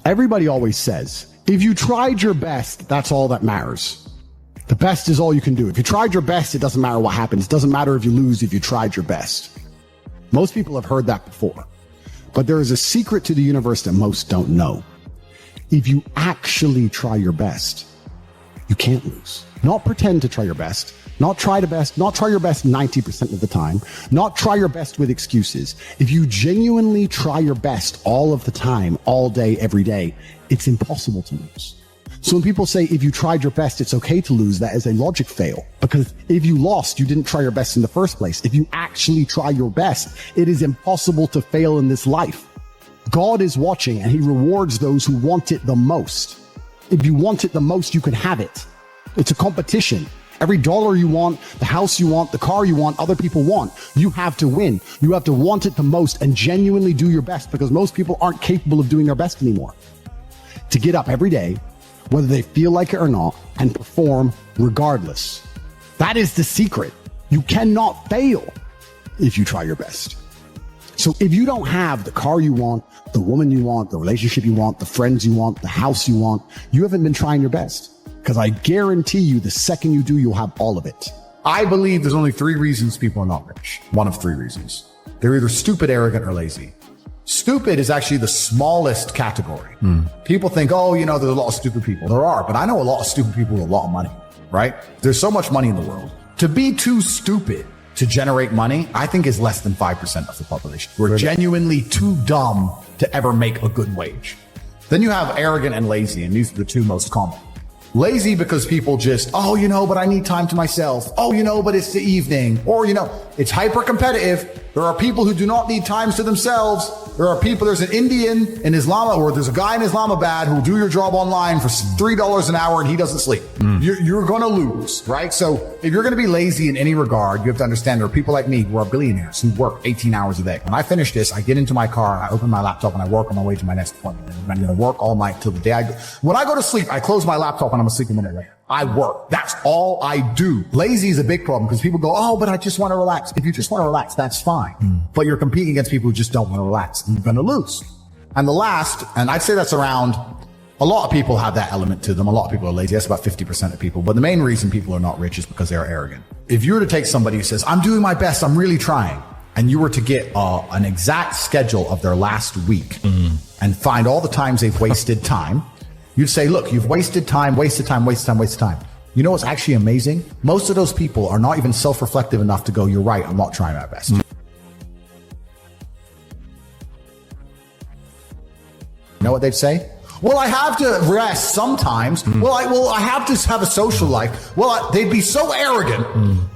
Everybody always says, if you tried your best, that's all that matters. The best is all you can do. If you tried your best, it doesn't matter what happens. It doesn't matter if you lose if you tried your best. Most people have heard that before. But there is a secret to the universe that most don't know. If you actually try your best, you can't lose. Not pretend to try your best. Not try your best 90% of the time. Not try your best with excuses. If you genuinely try your best all of the time, all day, every day, it's impossible to lose. So when people say, if you tried your best, it's okay to lose, that is a logic fail. Because if you lost, you didn't try your best in the first place. If you actually try your best, it is impossible to fail in this life. God is watching and he rewards those who want it the most. If you want it the most, you can have it. It's a competition. Every dollar you want, the house you want, the car you want, other people want, you have to win. You have to want it the most and genuinely do your best, because most people aren't capable of doing their best anymore. To get up every day, whether they feel like it or not, and perform regardless. That is the secret. You cannot fail if you try your best. So if you don't have the car you want, the woman you want, the relationship you want, the friends you want, the house you want, you haven't been trying your best. Because I guarantee you, the second you do, you'll have all of it. I believe there's only 3 reasons people are not rich. One of 3 reasons. They're either stupid, arrogant, or lazy. Stupid is actually the smallest category. People think, oh, there's a lot of stupid people. There are, but I know a lot of stupid people with a lot of money, right? There's so much money in the world. To be too stupid to generate money, I think is less than 5% of the population. We're genuinely too dumb to ever make a good wage. Then you have arrogant and lazy, and these are the 2 most common. Lazy because people just, but I need time to myself. But it's the evening. Or, it's hyper competitive. There are people who do not need times to themselves. There's an Indian in Islam, or there's a guy in Islamabad who will do your job online for $3 an hour and he doesn't sleep. You're going to lose, right? So if you're going to be lazy in any regard, you have to understand there are people like me who are billionaires who work 18 hours a day. When I finish this, I get into my car, I open my laptop and I work on my way to my next appointment. And I'm going to work all night till the day I go. When I go to sleep, I close my laptop and I'm asleep a minute later. I work. That's all I do. Lazy is a big problem because people go, but I just want to relax. If you just want to relax, that's fine. But you're competing against people who just don't want to relax. And you're going to lose. And the last, and I'd say that's around, a lot of people have that element to them. A lot of people are lazy. That's about 50% of people. But the main reason people are not rich is because they are arrogant. If you were to take somebody who says, I'm doing my best, I'm really trying, and you were to get an exact schedule of their last week and find all the times they've wasted time, you'd say, look, you've wasted time. You know what's actually amazing? Most of those people are not even self-reflective enough to go, you're right, I'm not trying my best. You know what they'd say? Well, I have to rest sometimes. I have to have a social life. They'd be so arrogant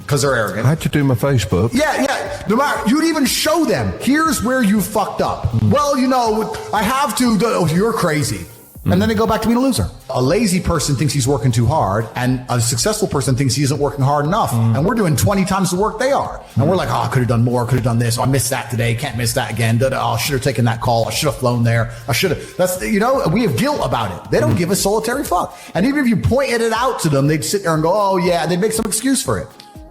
because they're arrogant. I had to do my Facebook. Yeah. No matter, you'd even show them, here's where you fucked up. I have to, you're crazy. And then they go back to being a loser. A lazy person thinks he's working too hard, and a successful person thinks he isn't working hard enough. And we're doing 20 times the work they are. And we're like, I could have done more, could have done this. I missed that today, can't miss that again. I should have taken that call. I should have flown there. We have guilt about it. They don't give a solitary fuck. And even if you pointed it out to them, they'd sit there and go, they'd make some excuse for it.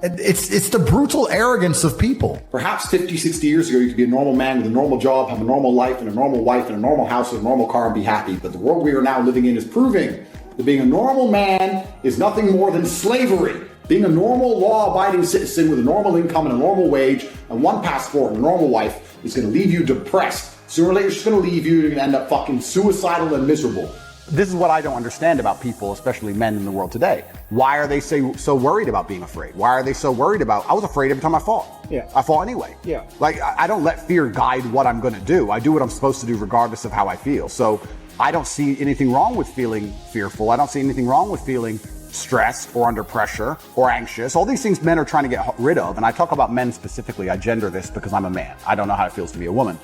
It's the brutal arrogance of people. Perhaps 50, 60 years ago, you could be a normal man with a normal job, have a normal life and a normal wife and a normal house and a normal car and be happy. But the world we are now living in is proving that being a normal man is nothing more than slavery. Being a normal, law-abiding citizen with a normal income and a normal wage and one passport and a normal wife is going to leave you depressed. Sooner or later, it's just going to leave you. You're going to end up fucking suicidal and miserable. This is what I don't understand about people, especially men in the world today. Why are they so worried about being afraid? Why are they so worried about, I was afraid every time I fought. Yeah. I fought anyway. Yeah. Like, I don't let fear guide what I'm going to do. I do what I'm supposed to do regardless of how I feel. So I don't see anything wrong with feeling fearful. I don't see anything wrong with feeling stressed or under pressure or anxious. All these things men are trying to get rid of. And I talk about men specifically. I gender this because I'm a man. I don't know how it feels to be a woman.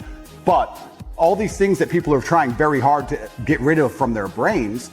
But all these things that people are trying very hard to get rid of from their brains,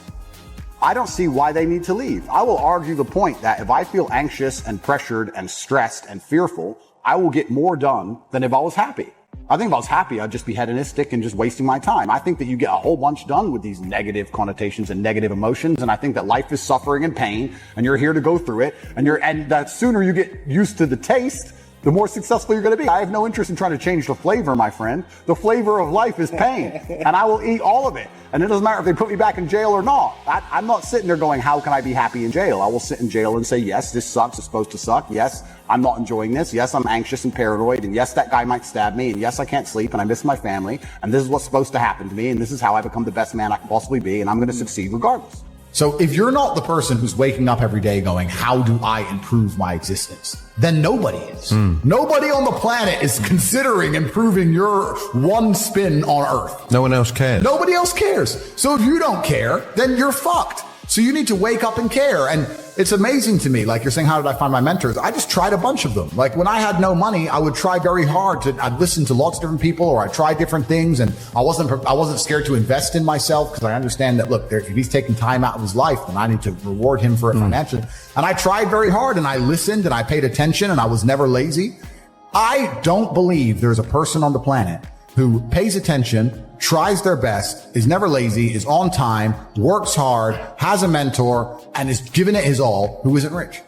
I don't see why they need to leave. I will argue the point that if I feel anxious and pressured and stressed and fearful, I will get more done than if I was happy. I think if I was happy, I'd just be hedonistic and just wasting my time. I think that you get a whole bunch done with these negative connotations and negative emotions. And I think that life is suffering and pain and you're here to go through it. And the sooner you get used to the taste, the more successful you're going to be. I have no interest in trying to change the flavor, my friend. The flavor of life is pain, and I will eat all of it. And it doesn't matter if they put me back in jail or not. I'm not sitting there going, how can I be happy in jail? I will sit in jail and say, yes, this sucks. It's supposed to suck. Yes, I'm not enjoying this. Yes, I'm anxious and paranoid. And yes, that guy might stab me. And yes, I can't sleep and I miss my family. And this is what's supposed to happen to me. And this is how I become the best man I can possibly be. And I'm going to succeed regardless. So if you're not the person who's waking up every day going, how do I improve my existence? Then nobody is. Nobody on the planet is considering improving your one spin on Earth. No one else cares. Nobody else cares. So if you don't care, then you're fucked. So you need to wake up and care. And it's amazing to me. Like you're saying, how did I find my mentors? I just tried a bunch of them. Like when I had no money, I would try very hard I'd listen to lots of different people, or I'd try different things. And I wasn't scared to invest in myself, because I understand that, look, if he's taking time out of his life, then I need to reward him for it financially. And I tried very hard, and I listened, and I paid attention, and I was never lazy. I don't believe there's a person on the planet who pays attention, tries their best, is never lazy, is on time, works hard, has a mentor, and is giving it his all, who isn't rich.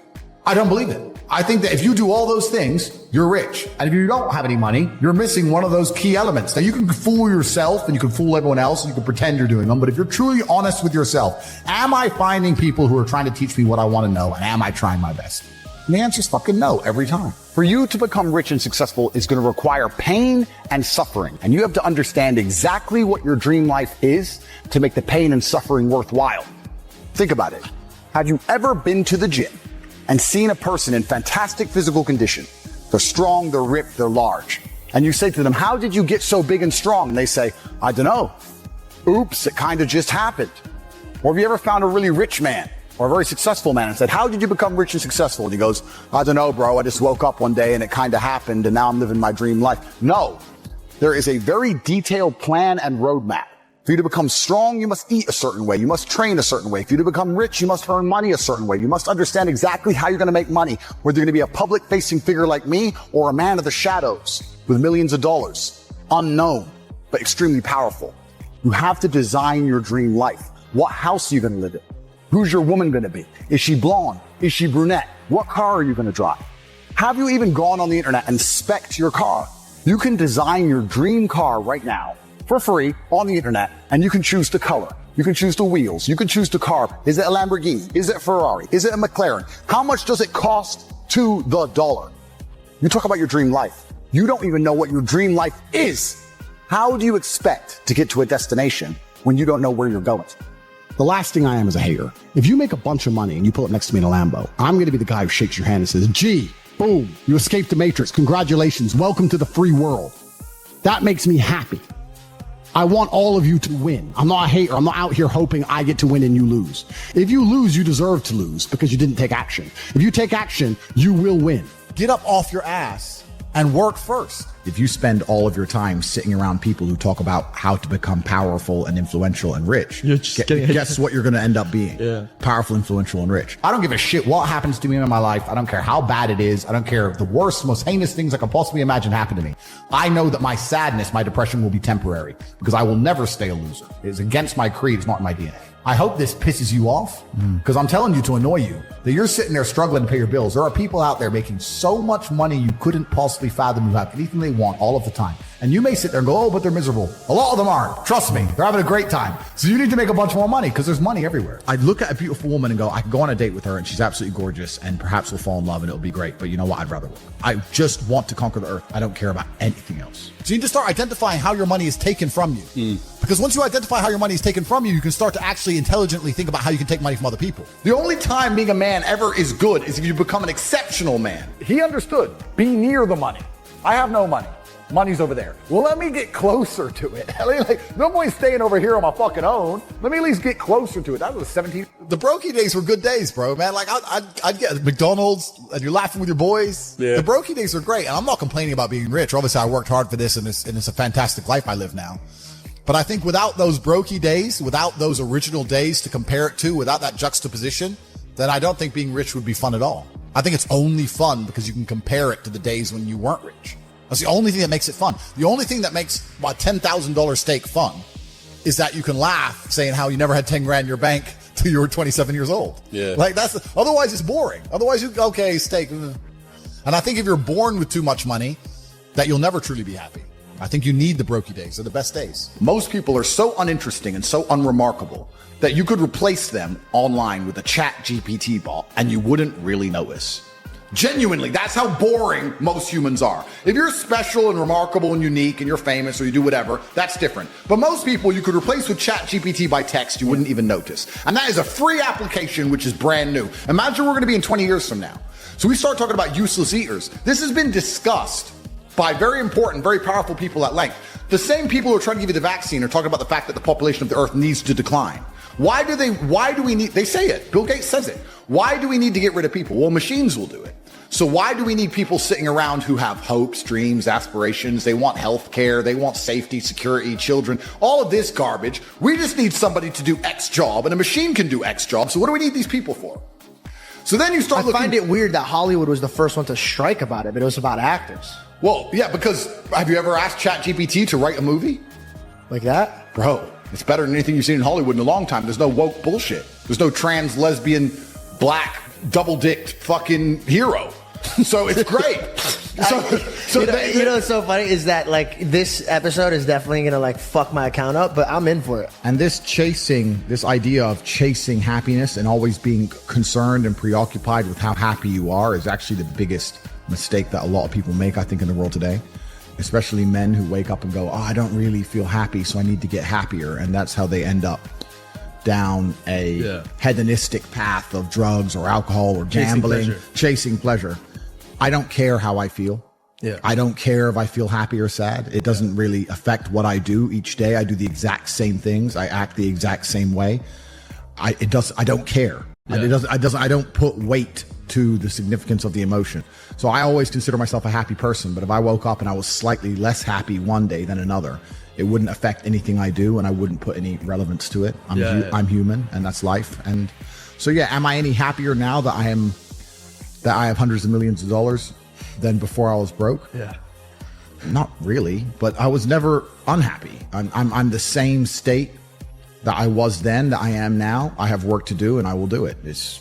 I don't believe it. I think that if you do all those things, you're rich. And if you don't have any money, you're missing one of those key elements. Now you can fool yourself and you can fool everyone else and you can pretend you're doing them. But if you're truly honest with yourself, am I finding people who are trying to teach me what I want to know? And am I trying my best? And the answer is fucking no every time. For you to become rich and successful is going to require pain and suffering. And you have to understand exactly what your dream life is to make the pain and suffering worthwhile. Think about it. Have you ever been to the gym and seen a person in fantastic physical condition? They're strong, they're ripped, they're large. And you say to them, how did you get so big and strong? And they say, I don't know. Oops, it kind of just happened. Or have you ever found a really rich man or a very successful man and said, how did you become rich and successful? And he goes, I don't know, bro. I just woke up one day and it kind of happened and now I'm living my dream life. No, there is a very detailed plan and roadmap. For you to become strong, you must eat a certain way. You must train a certain way. For you to become rich, you must earn money a certain way. You must understand exactly how you're going to make money, whether you're going to be a public-facing figure like me or a man of the shadows with millions of dollars. Unknown, but extremely powerful. You have to design your dream life. What house are you going to live in? Who's your woman going to be? Is she blonde? Is she brunette? What car are you going to drive? Have you even gone on the internet and spec'd your car? You can design your dream car right now for free on the internet, and you can choose the color. You can choose the wheels. You can choose the car. Is it a Lamborghini? Is it a Ferrari? Is it a McLaren? How much does it cost to the dollar? You talk about your dream life. You don't even know what your dream life is. How do you expect to get to a destination when you don't know where you're going? The last thing I am is a hater. If you make a bunch of money and you pull up next to me in a Lambo, I'm going to be the guy who shakes your hand and says, gee, boom, you escaped the matrix. Congratulations. Welcome to the free world. That makes me happy. I want all of you to win. I'm not a hater. I'm not out here hoping I get to win and you lose. If you lose, you deserve to lose because you didn't take action. If you take action, you will win. Get up off your ass and work first. If you spend all of your time sitting around people who talk about how to become powerful and influential and rich, guess what you're going to end up being? Yeah. Powerful, influential, and rich. I don't give a shit what happens to me in my life. I don't care how bad it is. I don't care if the worst, most heinous things I could possibly imagine happen to me. I know that my sadness, my depression will be temporary because I will never stay a loser. It's against my creed. It's not in my DNA. I hope this pisses you off because I'm telling you to annoy you that you're sitting there struggling to pay your bills. There are people out there making so much money you couldn't possibly fathom who have anything they want all of the time. And you may sit there and go, oh, but they're miserable. A lot of them aren't. Trust me. They're having a great time. So you need to make a bunch more money because there's money everywhere. I look at a beautiful woman and go, I can go on a date with her and she's absolutely gorgeous and perhaps we'll fall in love and it'll be great. But you know what? I'd rather work. I just want to conquer the earth. I don't care about anything else. So you need to start identifying how your money is taken from you. Because once you identify how your money is taken from you, you can start to actually intelligently think about how you can take money from other people. The only time being a man ever is good is if you become an exceptional man. He understood. Be near the money. I have no money. Money's over there. Well, let me get closer to it. No point staying over here on my fucking own. Let me at least get closer to it. That was 17. The brokey days were good days, bro, man. Like I'd get McDonald's and you're laughing with your boys. Yeah. The brokey days are great. And I'm not complaining about being rich. Obviously I worked hard for this and it's a fantastic life I live now. But I think without those brokey days, without those original days to compare it to, without that juxtaposition, then I don't think being rich would be fun at all. I think it's only fun because you can compare it to the days when you weren't rich. That's the only thing that makes it fun. The only thing that makes a $10,000 steak fun is that you can laugh saying how you never had 10 grand in your bank till you were 27 years old. Yeah. Like otherwise it's boring. Otherwise okay, steak. And I think if you're born with too much money, that you'll never truly be happy. I think you need the brokey days. They're the best days. Most people are so uninteresting and so unremarkable that you could replace them online with a chat GPT bot and you wouldn't really notice. Genuinely, that's how boring most humans are. If you're special and remarkable and unique and you're famous or you do whatever, that's different. But most people you could replace with chat GPT by text, you wouldn't even notice. And that is a free application which is brand new. Imagine we're going to be in 20 years from now. So we start talking about useless eaters. This has been discussed by very important, very powerful people at length. The same people who are trying to give you the vaccine are talking about the fact that the population of the earth needs to decline. Why do we need, they say it, Bill Gates says it. Why do we need to get rid of people? Well, machines will do it. So why do we need people sitting around who have hopes, dreams, aspirations? They want health care. They want safety, security, children, all of this garbage. We just need somebody to do X job and a machine can do X job. So what do we need these people for? So then you start looking. I find it weird that Hollywood was the first one to strike about it, but it was about actors. Well, yeah, because have you ever asked ChatGPT to write a movie? Like that? Bro, it's better than anything you've seen in Hollywood in a long time. There's no woke bullshit. There's no trans, lesbian, black, double-dicked fucking hero. So it's great. You know what's so funny is that like this episode is definitely gonna like fuck my account up, but I'm in for it. And this idea of chasing happiness and always being concerned and preoccupied with how happy you are is actually the biggest mistake that a lot of people make, I think, in the world today. Especially men who wake up and go, oh, I don't really feel happy, so I need to get happier. And that's how they end up down a hedonistic path of drugs or alcohol or gambling, chasing pleasure. I don't care how I feel. Yeah. I don't care if I feel happy or sad. It doesn't really affect what I do each day. I do the exact same things. I act the exact same way. I don't care. Yeah. I don't put weight to the significance of the emotion. So I always consider myself a happy person, but if I woke up and I was slightly less happy one day than another, it wouldn't affect anything I do and I wouldn't put any relevance to it. I'm human and that's life. And so, am I any happier now that I have hundreds of millions of dollars than before I was broke? Yeah. Not really, but I was never unhappy. I'm the same state that I was then, that I am now. I have work to do and I will do it.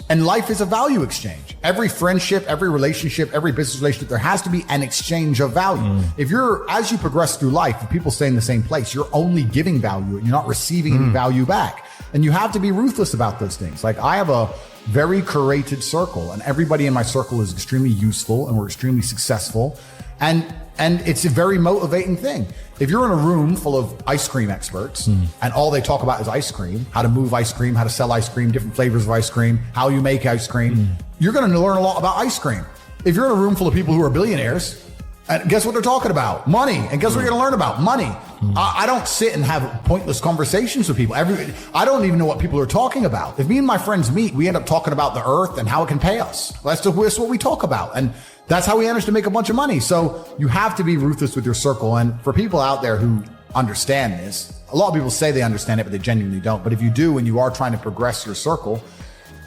And life is a value exchange. Every friendship, every relationship, every business relationship, there has to be an exchange of value. If as you progress through life, if people stay in the same place, you're only giving value and you're not receiving any value back. And you have to be ruthless about those things. Like I have a very curated circle and everybody in my circle is extremely useful and we're extremely successful. And it's a very motivating thing. If you're in a room full of ice cream experts and all they talk about is ice cream, how to move ice cream, how to sell ice cream, different flavors of ice cream, how you make ice cream, you're going to learn a lot about ice cream. If you're in a room full of people who are billionaires, and guess what they're talking about? Money. And guess what you're going to learn about? Money. I don't sit and have pointless conversations with people. I don't even know what people are talking about. If me and my friends meet, we end up talking about the earth and how it can pay us. That's what we talk about. And that's how we manage to make a bunch of money. So you have to be ruthless with your circle. And for people out there who understand this, a lot of people say they understand it, but they genuinely don't. But if you do, and you are trying to progress your circle,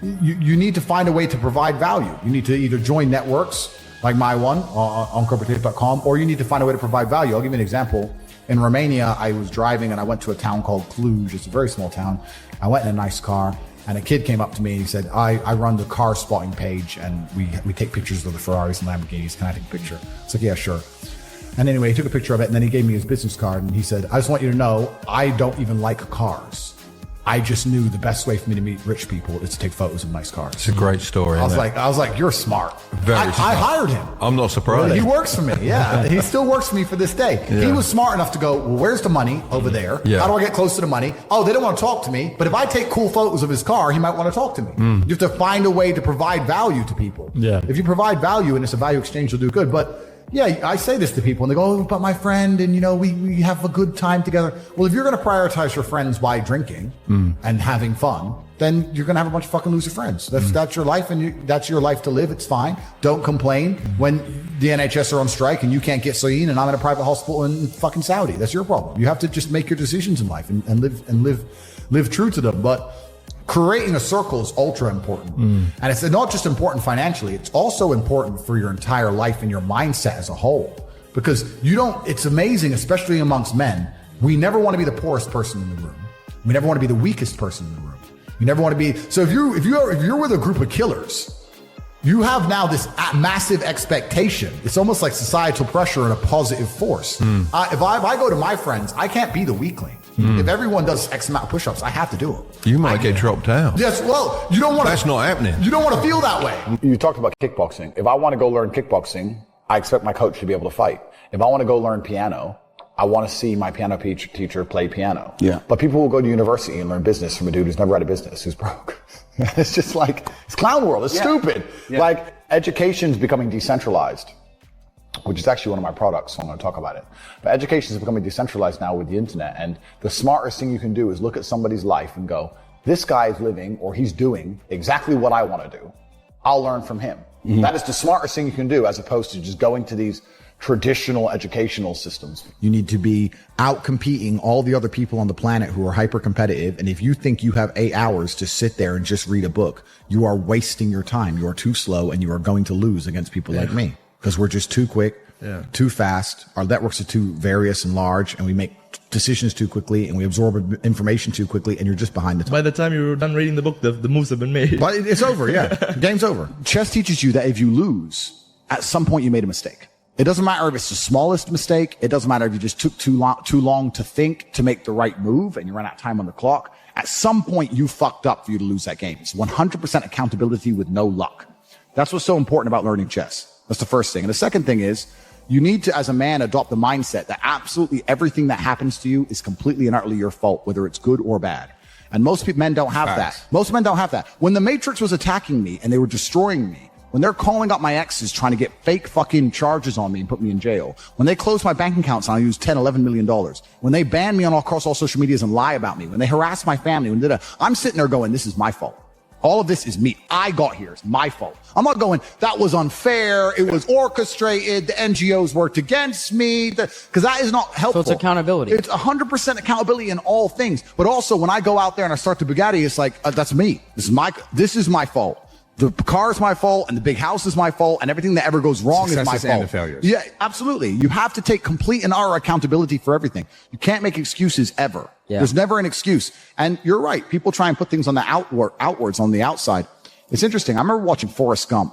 you need to find a way to provide value. You need to either join networks like my one on corporative.com, or you need to find a way to provide value. I'll give you an example. In Romania, I was driving and I went to a town called Cluj. It's a very small town. I went in a nice car and a kid came up to me and he said, I run the car spotting page and we take pictures of the Ferraris and Lamborghinis. Can I take a picture? It's like, yeah, sure. And anyway, he took a picture of it and then he gave me his business card and he said, I just want you to know, I don't even like cars. I just knew the best way for me to meet rich people is to take photos of nice cars. It's a great story. I was like, you're smart. Very smart. I hired him. I'm not surprised. He works for me. Yeah. He still works for me for this day. Yeah. He was smart enough to go, well, where's the money over there? Yeah. How do I get close to the money? Oh, they don't want to talk to me. But if I take cool photos of his car, he might want to talk to me. You have to find a way to provide value to people. Yeah. If you provide value and it's a value exchange, you'll do good. But yeah, I say this to people and they go, oh, but my friend, and we have a good time together. Well, if you're going to prioritize your friends by drinking and having fun, then you're going to have a bunch of fucking loser friends. That's your life and that's your life to live. It's fine. Don't complain when the NHS are on strike and you can't get seen and I'm in a private hospital in fucking Saudi. That's your problem. You have to just make your decisions in life and live true to them. But creating a circle is ultra important. And it's not just important financially, it's also important for your entire life and your mindset as a whole. Because it's amazing, especially amongst men, we never want to be the poorest person in the room. We never want to be the weakest person in the room. You never want to be, so if you're with a group of killers, you have now this massive expectation. It's almost like societal pressure and a positive force. If I go to my friends, I can't be the weakling. If everyone does X amount of push-ups, I have to do them. You might get dropped out. Yes, well, you don't want to. That's not happening. You don't want to feel that way. You talked about kickboxing. If I want to go learn kickboxing, I expect my coach to be able to fight. If I want to go learn piano, I want to see my piano teacher play piano. Yeah. But people will go to university and learn business from a dude who's never had a business, who's broke. It's just like, it's clown world. It's stupid. Yeah. Like, education's becoming decentralized, which is actually one of my products, so I'm going to talk about it. But education is becoming decentralized now with the internet. And the smartest thing you can do is look at somebody's life and go, this guy is living or he's doing exactly what I want to do. I'll learn from him. Mm-hmm. That is the smartest thing you can do, as opposed to just going to these traditional educational systems. You need to be out competing all the other people on the planet who are hyper competitive. And if you think you have 8 hours to sit there and just read a book, you are wasting your time. You are too slow and you are going to lose against people like me, because we're just too quick, too fast. Our networks are too various and large, and we make decisions too quickly and we absorb information too quickly, and you're just behind the time. By the time you're done reading the book, the moves have been made. But it's over. Yeah. Game's over. Chess teaches you that if you lose, at some point you made a mistake. It doesn't matter if it's the smallest mistake. It doesn't matter if you just took too long to think to make the right move and you ran out of time on the clock. At some point you fucked up for you to lose that game. It's 100% accountability with no luck. That's what's so important about learning chess. That's the first thing. And the second thing is, you need to, as a man, adopt the mindset that absolutely everything that happens to you is completely and utterly your fault, whether it's good or bad. And most men don't have that. Most men don't have that. When the Matrix was attacking me and they were destroying me, when they're calling up my exes trying to get fake fucking charges on me and put me in jail, when they close my bank accounts and I use $10, $11 million, when they ban me across all social medias and lie about me, when they harass my family, I'm sitting there going, this is my fault. All of this is me. I got here. It's my fault. I'm not going, that was unfair. It was orchestrated. The NGOs worked against me. Because that is not helpful. So it's accountability. It's 100% accountability in all things. But also when I go out there and I start the Bugatti, it's like, that's me. This is my fault. The car is my fault, and the big house is my fault, and everything that ever goes wrong is my fault. And the failures. Yeah, absolutely. You have to take complete and utter accountability for everything. You can't make excuses ever. Yeah. There's never an excuse. And you're right. People try and put things on the outwards on the outside. It's interesting. I remember watching Forrest Gump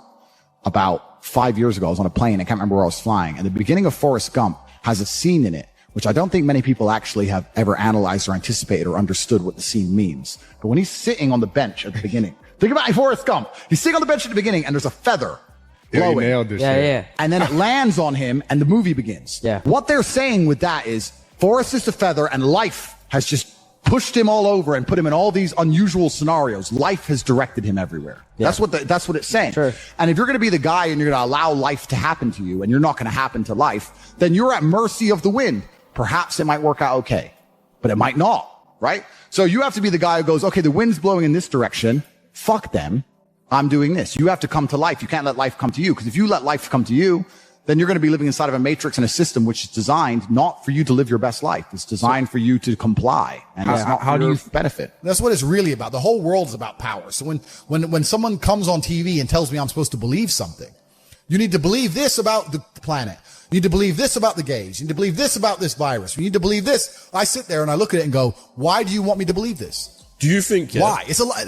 about 5 years ago. I was on a plane. I can't remember where I was flying. And the beginning of Forrest Gump has a scene in it, which I don't think many people actually have ever analyzed or anticipated or understood what the scene means. But when he's sitting on the bench at the beginning, think about Forrest Gump. He's sitting on the bench at the beginning and there's a feather blowing. Yeah. And then it lands on him and the movie begins. Yeah. What they're saying with that is Forrest is the feather and life has just pushed him all over and put him in all these unusual scenarios. Life has directed him everywhere. Yeah. That's what it's saying. Sure. And if you're going to be the guy and you're going to allow life to happen to you and you're not going to happen to life, then you're at mercy of the wind. Perhaps it might work out okay, but it might not, right? So you have to be the guy who goes, okay, the wind's blowing in this direction. Fuck them. I'm doing this. You have to come to life. You can't let life come to you, because if you let life come to you, then you're going to be living inside of a matrix and a system which is designed not for you to live your best life. It's designed for you to comply, and it's not for your benefit. That's what it's really about. The whole world is about power. So when someone comes on TV and tells me I'm supposed to believe something, you need to believe this about the planet. You need to believe this about the gays. You need to believe this about this virus. You need to believe this. I sit there and I look at it and go, why do you want me to believe this? Do you think? Yeah. Why? It's a lot.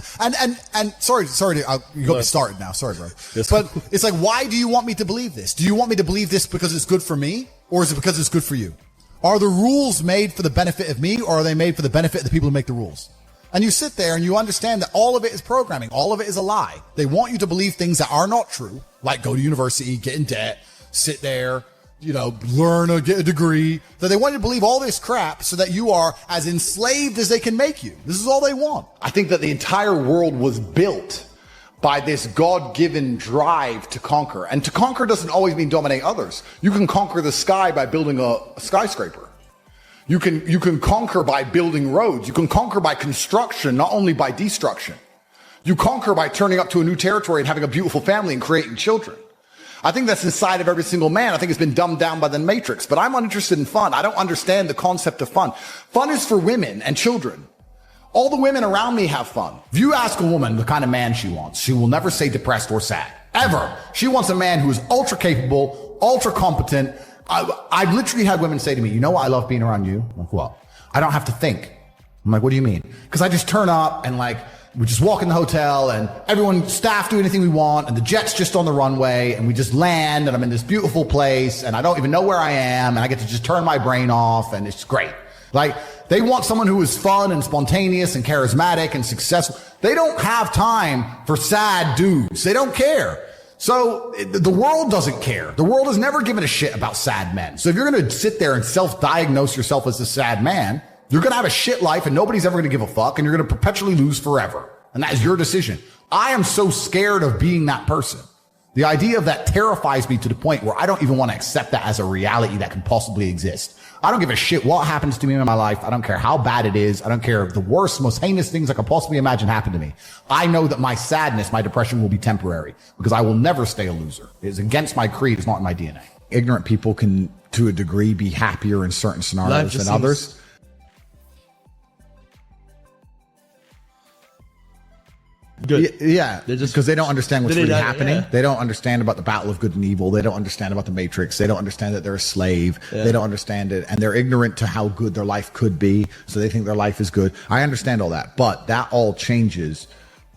And sorry, you got me started now. Sorry, bro. But it's like, why do you want me to believe this? Do you want me to believe this because it's good for me, or is it because it's good for you? Are the rules made for the benefit of me, or are they made for the benefit of the people who make the rules? And you sit there and you understand that all of it is programming. All of it is a lie. They want you to believe things that are not true, like go to university, get in debt, sit there, learn or get a degree. That they want you to believe all this crap so that you are as enslaved as they can make you. This is all they want. I think that the entire world was built by this God-given drive to conquer. And to conquer doesn't always mean dominate others. You can conquer the sky by building a skyscraper. You can conquer by building roads. You can conquer by construction, not only by destruction. You conquer by turning up to a new territory and having a beautiful family and creating children. I think that's inside of every single man. I think it's been dumbed down by the Matrix, but I'm uninterested in fun. I don't understand the concept of fun. Fun is for women and children. All the women around me have fun. If you ask a woman the kind of man she wants, she will never say depressed or sad. Ever. She wants a man who is ultra capable, ultra competent. I've literally had women say to me, you know what I love being around you? I'm like, what? I don't have to think. I'm like, what do you mean? Because I just turn up and we just walk in the hotel and everyone, staff do anything we want and the jet's just on the runway and we just land and I'm in this beautiful place and I don't even know where I am and I get to just turn my brain off and it's great. Like, they want someone who is fun and spontaneous and charismatic and successful. They don't have time for sad dudes. They don't care. So the world doesn't care. The world has never given a shit about sad men. So if you're going to sit there and self-diagnose yourself as a sad man, you're going to have a shit life and nobody's ever going to give a fuck and you're going to perpetually lose forever. And that is your decision. I am so scared of being that person. The idea of that terrifies me to the point where I don't even want to accept that as a reality that can possibly exist. I don't give a shit what happens to me in my life. I don't care how bad it is. I don't care if the worst, most heinous things I could possibly imagine happen to me. I know that my sadness, my depression will be temporary because I will never stay a loser. It's against my creed. It's not in my DNA. Ignorant people can, to a degree, be happier in certain scenarios than others. Good. Yeah, because they don't understand what's really happening. Yeah. They don't understand about the battle of good and evil. They don't understand about the Matrix. They don't understand that they're a slave. Yeah. They don't understand it. And they're ignorant to how good their life could be. So they think their life is good. I understand all that. But that all changes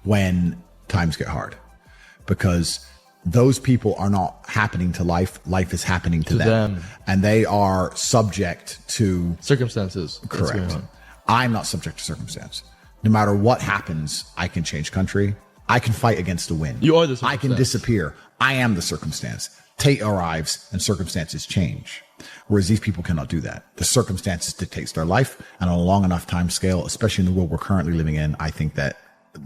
when times get hard. Because those people are not happening to life. Life is happening to them. And they are subject to circumstances. Correct. I'm not subject to circumstance. No matter what happens, I can change country. I can fight against the wind. You are the circumstance. I can disappear. I am the circumstance. Tate arrives and circumstances change. Whereas these people cannot do that. The circumstances dictates their life. And on a long enough time scale, especially in the world we're currently living in, I think that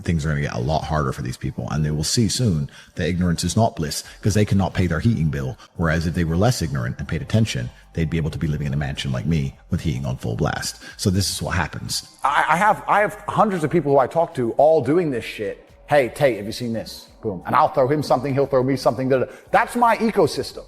things are going to get a lot harder for these people. And they will see soon that ignorance is not bliss because they cannot pay their heating bill. Whereas if they were less ignorant and paid attention, they'd be able to be living in a mansion like me with heating on full blast. So this is what happens. I have hundreds of people who I talk to all doing this shit. Hey, Tate, have you seen this? Boom. And I'll throw him something. He'll throw me something. That's my ecosystem.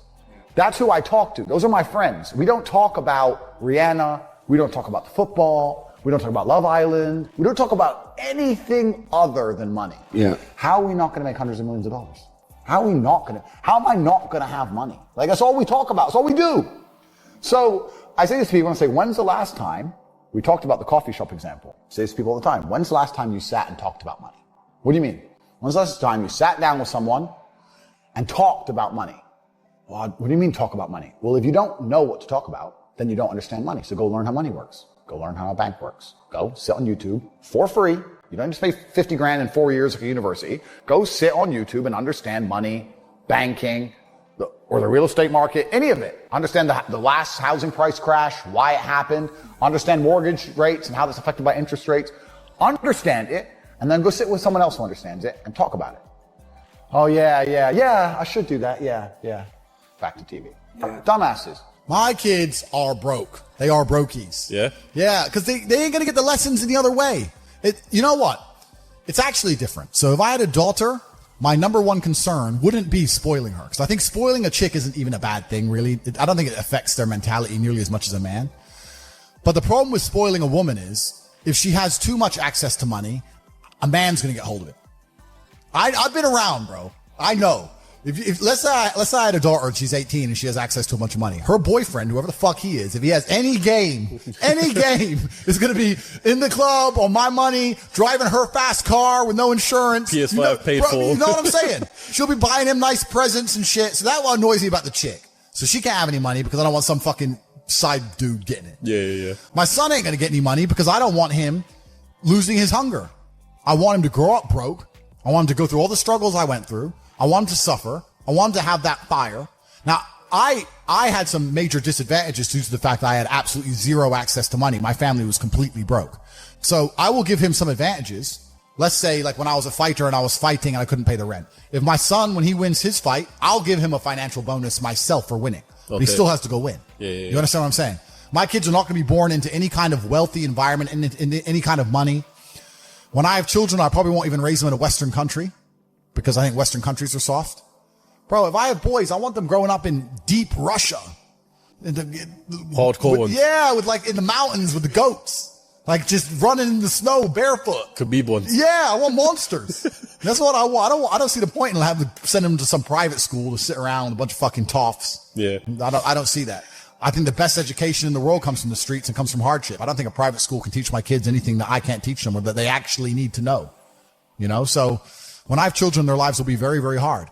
That's who I talk to. Those are my friends. We don't talk about Rihanna. We don't talk about the football. We don't talk about Love Island. We don't talk about anything other than money. Yeah. How are we not going to make hundreds of millions of dollars? How am I not going to have money? Like, that's all we talk about. That's all we do. So I say this to people and say, when's the last time, we talked about the coffee shop example. I say this to people all the time. When's the last time you sat and talked about money? What do you mean? When's the last time you sat down with someone and talked about money? Well, what do you mean talk about money? Well, if you don't know what to talk about, then you don't understand money. So go learn how money works. Go learn how a bank works. Go sit on YouTube for free. You don't just pay 50 grand in 4 years at a university. Go sit on YouTube and understand money, banking, or the real estate market, any of it. Understand the last housing price crash, why it happened. Understand mortgage rates and how that's affected by interest rates. Understand it, and then go sit with someone else who understands it and talk about it. Oh, yeah, I should do that. Yeah. Back to TV. Yeah. Dumbasses. My kids are broke. They are brokies. Yeah? Yeah, because they ain't going to get the lessons any other way. You know what? It's actually different. So if I had a daughter, my number one concern wouldn't be spoiling her. Because I think spoiling a chick isn't even a bad thing, really. I don't think it affects their mentality nearly as much as a man. But the problem with spoiling a woman is if she has too much access to money, a man's going to get hold of it. I've been around, bro. I know. If let's say I had a daughter and she's 18 and she has access to a bunch of money. Her boyfriend, whoever the fuck he is, if he has any game, is going to be in the club on my money, driving her fast car with no insurance. PS5 paid for. You know what I'm saying? She'll be buying him nice presents and shit. So that annoys me about the chick. So she can't have any money because I don't want some fucking side dude getting it. Yeah. My son ain't going to get any money because I don't want him losing his hunger. I want him to grow up broke. I want him to go through all the struggles I went through. I want him to suffer. I want him to have that fire. Now, I had some major disadvantages due to the fact that I had absolutely zero access to money. My family was completely broke. So I will give him some advantages. Let's say like when I was a fighter and I was fighting and I couldn't pay the rent. If my son, when he wins his fight, I'll give him a financial bonus myself for winning. Okay. But he still has to go win. Yeah. You understand what I'm saying? My kids are not going to be born into any kind of wealthy environment, in any kind of money. When I have children, I probably won't even raise them in a Western country because I think Western countries are soft. Bro, if I have boys, I want them growing up in deep Russia. Hardcore ones. Yeah, with like in the mountains with the goats. Like just running in the snow barefoot. Khabib ones. Yeah, I want monsters. That's what I want. I don't see the point in having to send them to some private school to sit around with a bunch of fucking toffs. Yeah. I don't see that. I think the best education in the world comes from the streets and comes from hardship. I don't think a private school can teach my kids anything that I can't teach them or that they actually need to know. you know? So when I have children, their lives will be very, very hard.